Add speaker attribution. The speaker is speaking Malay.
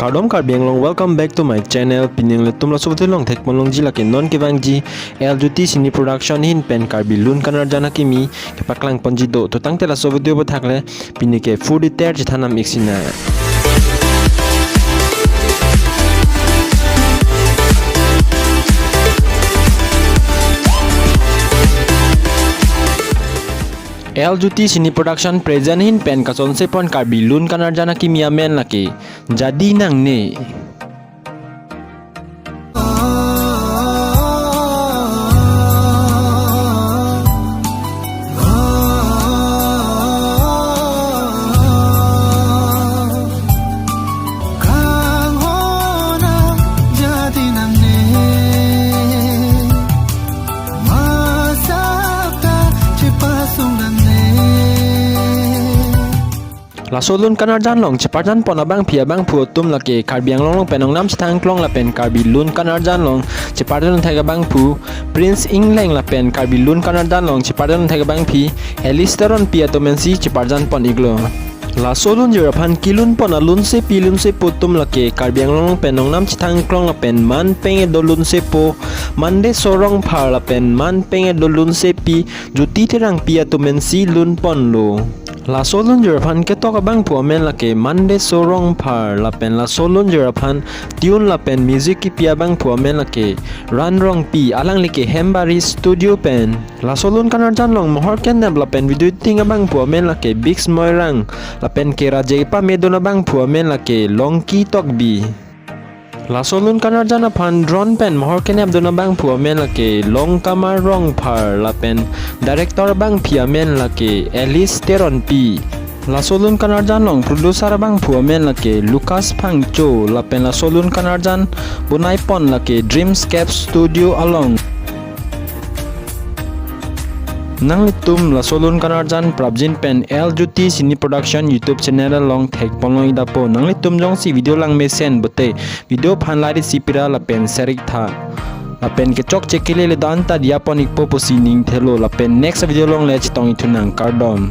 Speaker 1: Kardom Karbiang long, welcome back to my channel. Pining letum la subti long tek long jila ke non ke bangji LJT sini production hin pen karbi lun kanar jana kimi ke paklang ponji do to tang tela subti bo thakle pini ke food ter jithanam iksina LJT sini production present hin pen ka sonse pon karbi lun kanar jana kimi amen lake jadi nang ne La solun kanar jan long ceparjan pon abang pia bang puotum lake karbiang long penong nam citang klong la pen karbi lun kanar jan long ceparjan thega bang pu Prince Ingleng la pen karbi lun kanar jan long ceparjan thega bang pi Elisteron pia tomensi ceparjan pon iglo La solun jerapan kilun pon alun se pilun se putum lake karbiang long penong nam citang klong la pen man penge dolun se po mande sorong par la pen man penge dolun se pi juti terang pia tomensi lun pon lo La solun jerapan ketok abang pu amen lake mande sorong par la pen la solun jerapan tune la pen music ki pia bang pu amen lake ran rong pi alang like hembari studio pen la solun kanar jan long mohor ken la pen video ting abang pu amen lake big moirang la pen ke raje pa medona bang pu amen lake long ki tok bi La solun kanar jana pan drone pen mohor ken abdona bang pu amen lake long kamar rong par la pen director bang pi amen lake Alice Teron pi La solun kanar jan long producer bang pu amen lake Lucas Pangcho la pen la solun kanar jan bunai pon lake Dreamscape Studio along Nang litum la solun kanar jan prabjin pen LJT sini production YouTube channel long thek ponlong idapo nang litum jong si video lang mesen bote video phanlari sipira la pen serik tha la pen ke chok chekile le dan ta dia ponik po posining thelo la pen next video long le chitong itunang kardom